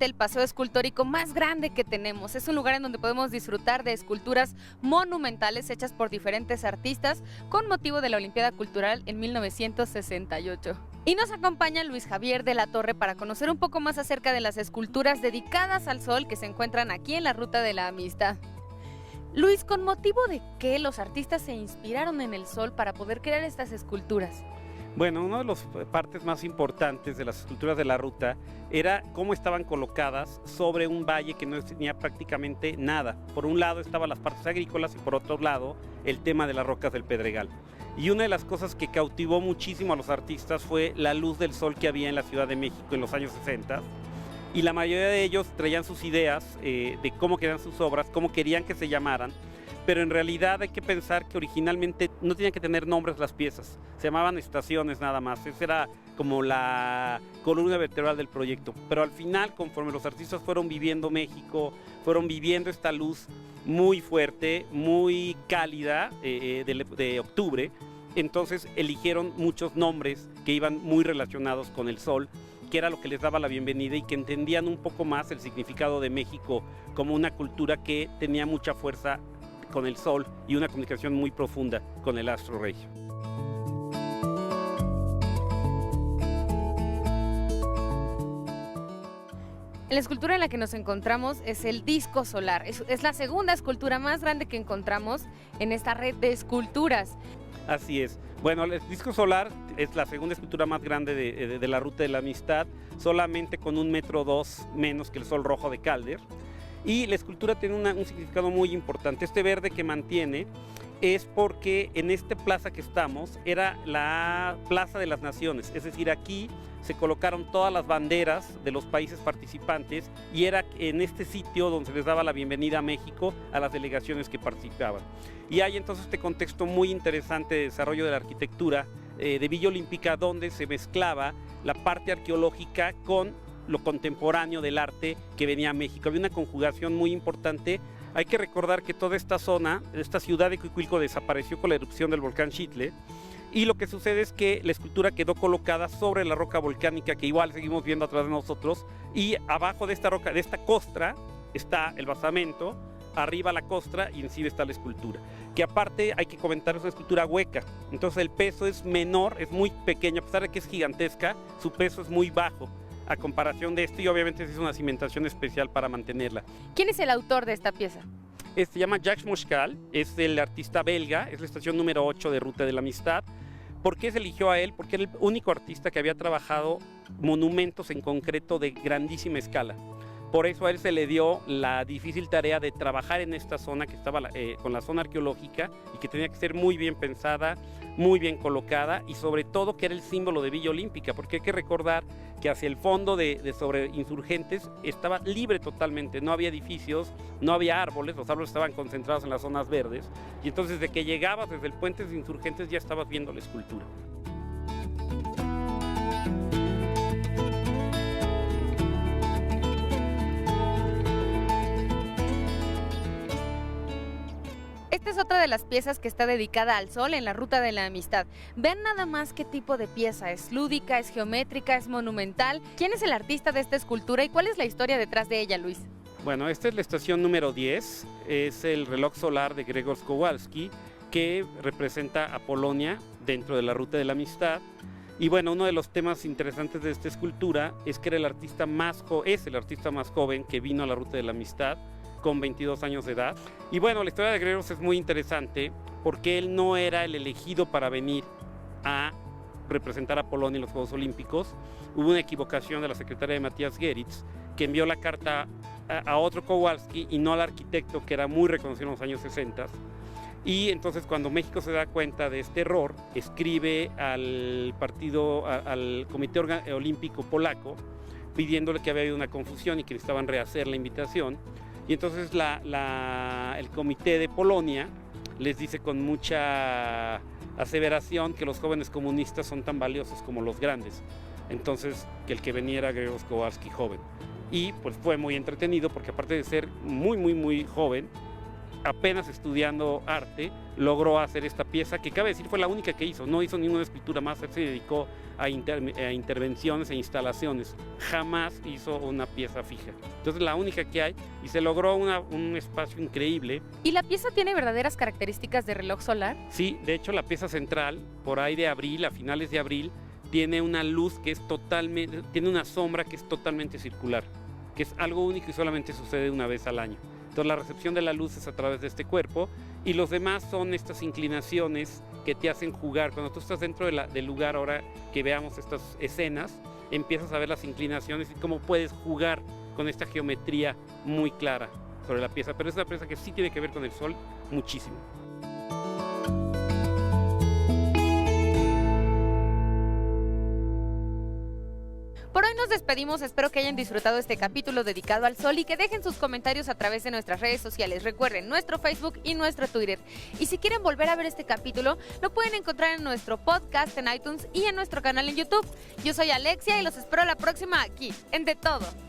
el paseo escultórico más grande que tenemos. Es un lugar en donde podemos disfrutar de esculturas monumentales hechas por diferentes artistas con motivo de la Olimpiada Cultural en 1968. Y nos acompaña Luis Javier de la Torre para conocer un poco más acerca de las esculturas dedicadas al sol que se encuentran aquí en la Ruta de la Amistad. Luis, ¿con motivo de qué los artistas se inspiraron en el sol para poder crear estas esculturas? Bueno, una de las partes más importantes de las esculturas de la ruta era cómo estaban colocadas sobre un valle que no tenía prácticamente nada. Por un lado estaban las partes agrícolas y por otro lado el tema de las rocas del Pedregal. Y una de las cosas que cautivó muchísimo a los artistas fue la luz del sol que había en la Ciudad de México en los años 60. Y la mayoría de ellos traían sus ideas de cómo querían sus obras, cómo querían que se llamaran. Pero en realidad hay que pensar que originalmente no tenían que tener nombres las piezas, se llamaban estaciones nada más, esa era como la columna vertebral del proyecto. Pero al final, conforme los artistas fueron viviendo México, fueron viviendo esta luz muy fuerte, muy cálida de octubre, entonces eligieron muchos nombres que iban muy relacionados con el sol, que era lo que les daba la bienvenida y que entendían un poco más el significado de México como una cultura que tenía mucha fuerza con el sol y una comunicación muy profunda con el astro rey. La escultura en la que nos encontramos es el disco solar. Es la segunda escultura más grande que encontramos en esta red de esculturas. Así es. Bueno, el disco solar es la segunda escultura más grande de la Ruta de la Amistad, solamente con 1,2 metros menos que el Sol Rojo de Calder. Y la escultura tiene un significado muy importante. Este verde que mantiene es porque en esta plaza que estamos era la Plaza de las Naciones, es decir, aquí se colocaron todas las banderas de los países participantes y era en este sitio donde se les daba la bienvenida a México a las delegaciones que participaban. Y hay entonces este contexto muy interesante de desarrollo de la arquitectura de Villa Olímpica, donde se mezclaba la parte arqueológica con lo contemporáneo del arte que venía a México. Había una conjugación muy importante. Hay que recordar que toda esta zona, esta ciudad de Cuicuilco, desapareció con la erupción del volcán Xitle, y lo que sucede es que la escultura quedó colocada sobre la roca volcánica que igual seguimos viendo atrás de nosotros, y abajo de esta roca, de esta costra, está el basamento, arriba la costra y encima está la escultura, que aparte hay que comentar, es una escultura hueca, entonces el peso es menor, es muy pequeño, a pesar de que es gigantesca, su peso es muy bajo a comparación de esto, y obviamente es una cimentación especial para mantenerla. ¿Quién es el autor de esta pieza? Se llama Jacques Moscal, es el artista belga, es la estación número 8 de Ruta de la Amistad. ¿Por qué se eligió a él? Porque era el único artista que había trabajado monumentos en concreto de grandísima escala. Por eso a él se le dio la difícil tarea de trabajar en esta zona que estaba con la zona arqueológica y que tenía que ser muy bien pensada, muy bien colocada, y sobre todo que era el símbolo de Villa Olímpica, porque hay que recordar que hacia el fondo sobre Insurgentes estaba libre totalmente, no había edificios, no había árboles, los árboles estaban concentrados en las zonas verdes, y entonces de que llegabas desde el puente de Insurgentes ya estabas viendo la escultura. Esta es otra de las piezas que está dedicada al sol en la Ruta de la Amistad. Vean nada más qué tipo de pieza, es lúdica, es geométrica, es monumental. ¿Quién es el artista de esta escultura y cuál es la historia detrás de ella, Luis? Bueno, esta es la estación número 10, es el reloj solar de Grzegorz Kowalski, que representa a Polonia dentro de la Ruta de la Amistad. Y bueno, uno de los temas interesantes de esta escultura es que era el artista más joven que vino a la Ruta de la Amistad, con 22 años de edad. Y bueno, la historia de Grzegorz es muy interesante porque él no era el elegido para venir a representar a Polonia en los Juegos Olímpicos. Hubo una equivocación de la secretaria de Matías Geritz, que envió la carta a otro Kowalski y no al arquitecto, que era muy reconocido en los años 60. Y entonces cuando México se da cuenta de este error, escribe al Comité Olímpico Polaco pidiéndole que había habido una confusión y que necesitaban rehacer la invitación. Y entonces el comité de Polonia les dice con mucha aseveración que los jóvenes comunistas son tan valiosos como los grandes. Entonces, que el que venía era Grzegorz Kowalski joven. Y pues fue muy entretenido porque aparte de ser muy joven, apenas estudiando arte, logró hacer esta pieza que cabe decir fue la única que hizo. No hizo ninguna escultura más, él se dedicó a intervenciones e instalaciones. Jamás hizo una pieza fija. Entonces la única que hay y se logró un espacio increíble. ¿Y la pieza tiene verdaderas características de reloj solar? Sí, de hecho la pieza central, por ahí de abril, a finales de abril, tiene una luz que es totalmente, tiene una sombra que es totalmente circular, que es algo único y solamente sucede una vez al año. Entonces la recepción de la luz es a través de este cuerpo y los demás son estas inclinaciones que te hacen jugar. Cuando tú estás dentro del lugar, ahora que veamos estas escenas, empiezas a ver las inclinaciones y cómo puedes jugar con esta geometría muy clara sobre la pieza. Pero es una pieza que sí tiene que ver con el sol muchísimo. Por hoy nos despedimos, espero que hayan disfrutado este capítulo dedicado al sol y que dejen sus comentarios a través de nuestras redes sociales. Recuerden, nuestro Facebook y nuestro Twitter. Y si quieren volver a ver este capítulo, lo pueden encontrar en nuestro podcast en iTunes y en nuestro canal en YouTube. Yo soy Alexia y los espero la próxima aquí, en De Todo.